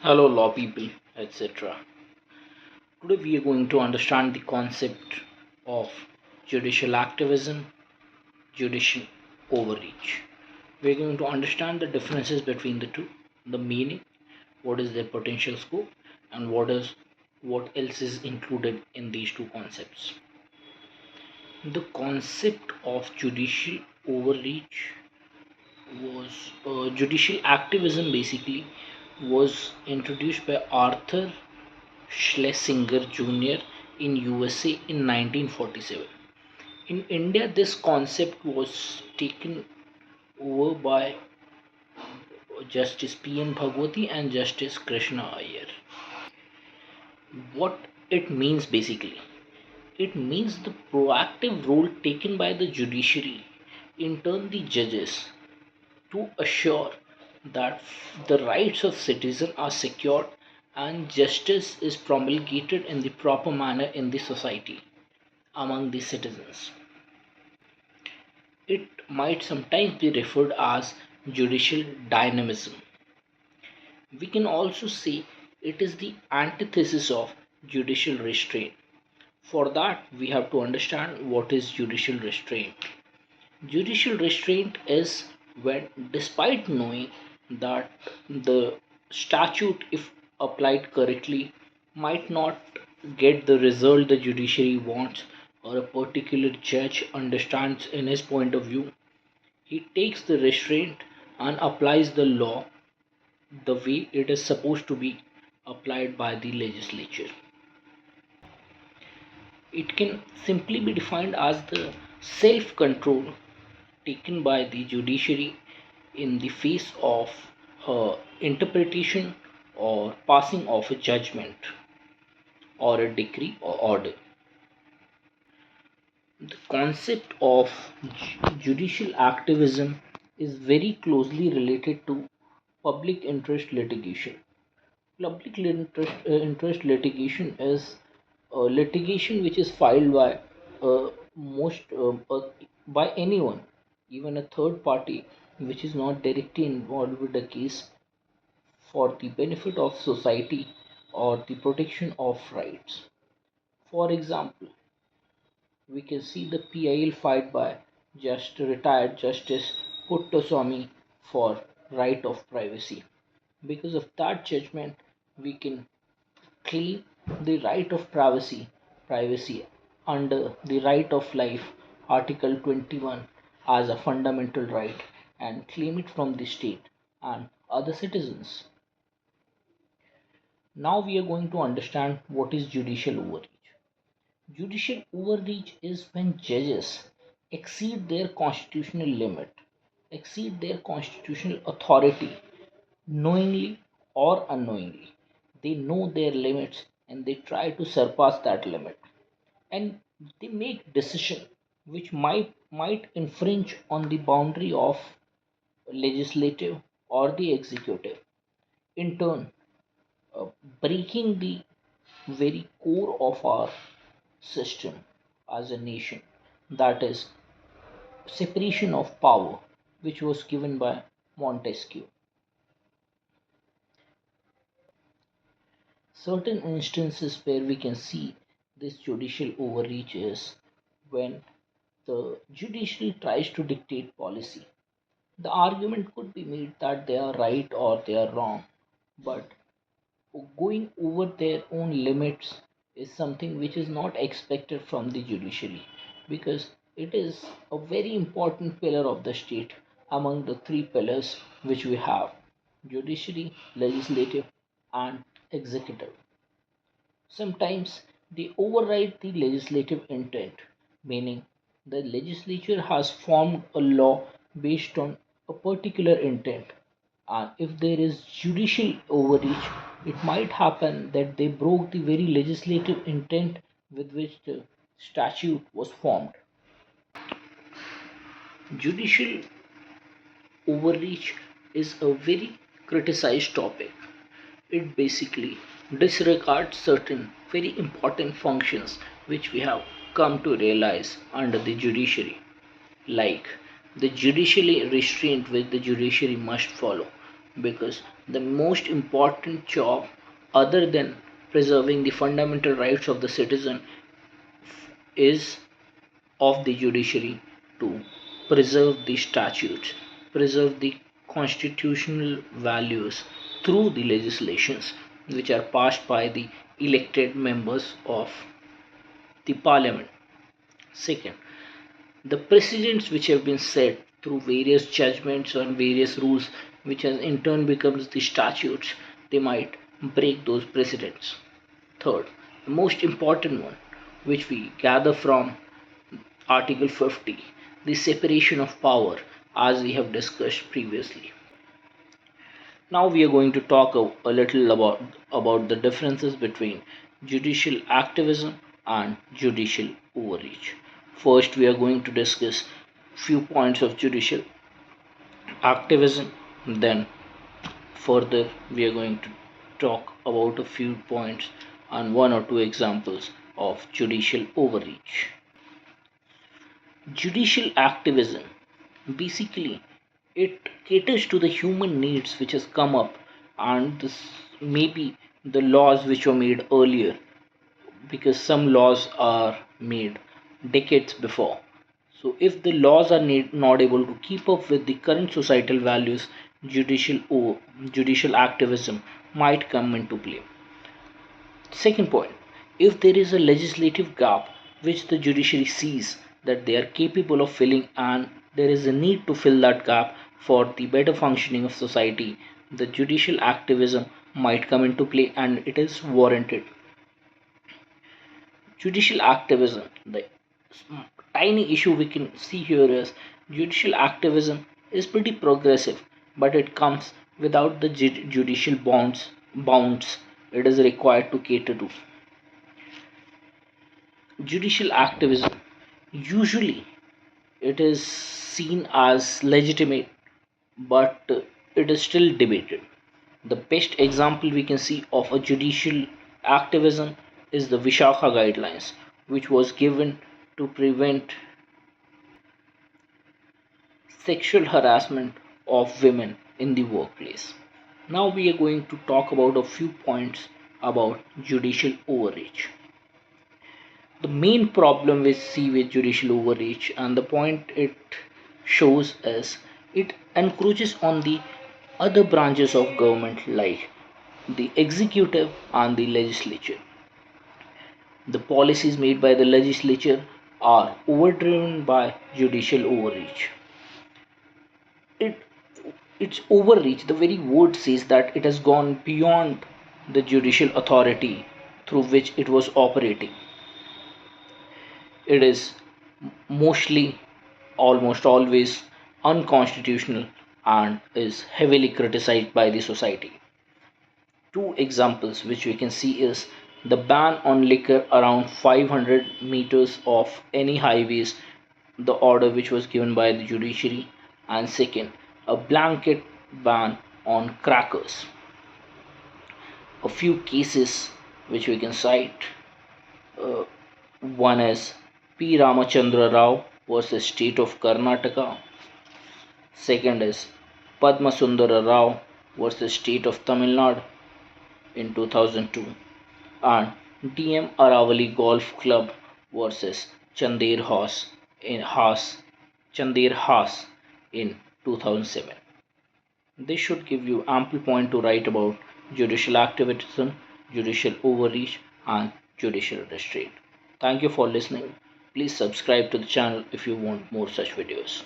Hello, law people, etc. Today we are going to understand the concept of judicial activism, judicial overreach. We are going to understand the differences between the two, the meaning, what is their potential scope, and what else is included in these two concepts. The concept of judicial overreach was judicial activism basically was introduced by Arthur Schlesinger Jr. in USA in 1947. In India, this concept was taken over by Justice P.N. Bhagwati and Justice Krishna Iyer. What it means basically? It means the proactive role taken by the judiciary, in turn the judges, to assure that the rights of citizens are secured and justice is promulgated in the proper manner in the society among the citizens. It might sometimes be referred as judicial dynamism. We can also say it is the antithesis of judicial restraint. For that, we have to understand what is judicial restraint. Judicial restraint is when, despite knowing that the statute, if applied correctly, might not get the result the judiciary wants or a particular judge understands in his point of view, he takes the restraint and applies the law the way it is supposed to be applied by the legislature. It can simply be defined as the self control taken by the judiciary in the face of interpretation or passing of a judgment or a decree or order. The concept of judicial activism is very closely related to public interest litigation. Public interest litigation is litigation which is filed by most by anyone, even a third party which is not directly involved with the case, for the benefit of society or the protection of rights. For example, we can see the PIL fight by just retired Justice Puttoswamy for right of privacy. Because of that judgment, we can claim the right of privacy under the right of life, Article 21, as a fundamental right and claim it from the state and other citizens. Now we are going to understand what is judicial overreach. Judicial overreach is when judges exceed their constitutional limit, exceed their constitutional authority knowingly or unknowingly. They know their limits and they try to surpass that limit, and they make decision which might infringe on the boundary of legislative or the executive, in turn uh, breaking the very core of our system as a nation, that is separation of power, which was given by Montesquieu. Certain instances where we can see this judicial overreach is when the judiciary tries to dictate policy. The argument could be made that they are right or they are wrong, but going over their own limits is something which is not expected from the judiciary, because it is a very important pillar of the state among the three pillars which we have: judiciary, legislative, and executive. Sometimes they override the legislative intent, meaning the legislature has formed a law based on a particular intent, and if there is judicial overreach, it might happen that they broke the very legislative intent with which the statute was formed. Judicial overreach is a very criticized topic. It basically disregards certain very important functions which we have come to realize under the judiciary, like the judicially restraint which the judiciary must follow. because the most important job, other than preserving the fundamental rights of the citizen, is of the judiciary to preserve the statutes, preserve the constitutional values through the legislations which are passed by the elected members of the parliament. Second, the precedents which have been set through various judgments and various rules, which has in turn becomes the statutes, they might break those precedents. Third, the most important one, which we gather from Article 50, the separation of power, as we have discussed previously. Now we are going to talk a little about the differences between judicial activism and judicial overreach. First, we are going to discuss few points of judicial activism. Then, further, we are going to talk about a few points and one or two examples of judicial overreach. Judicial activism, basically, it caters to the human needs which has come up, and this maybe the laws which were made earlier, because some laws are made decades before. So if the laws are not able to keep up with the current societal values, judicial activism might come into play. Second point, if there is a legislative gap which the judiciary sees that they are capable of filling, and there is a need to fill that gap for the better functioning of society, the judicial activism might come into play and it is warranted. Judicial activism, the tiny issue we can see here is judicial activism is pretty progressive, but it comes without the judicial bounds it is required to cater to. Judicial activism, usually it is seen as legitimate, but it is still debated. The best example we can see of a judicial activism is the Vishakha guidelines, which was given to prevent sexual harassment of women in the workplace. Now we are going to talk about a few points about judicial overreach. The main problem we see with judicial overreach, and the point it shows, is it encroaches on the other branches of government like the executive and the legislature. The policies made by the legislature are overdriven by judicial overreach. It its overreach, the very word says that it has gone beyond the judicial authority through which it was operating. It is mostly, almost always, unconstitutional and is heavily criticized by the society. Two examples which we can see is the ban on liquor around 500 meters of any highways, the order which was given by the judiciary, and second, a blanket ban on crackers. A few cases which we can cite, uh, one is P. Ramachandra Rao versus State of Karnataka. Second is Padma Sundara Rao versus State of Tamil Nadu in 2002, and DM Aravali Golf Club versus Chandir Haas in 2007. This should give you ample point to write about judicial activism, judicial overreach, and judicial restraint. Thank you for listening. Please subscribe to the channel if you want more such videos.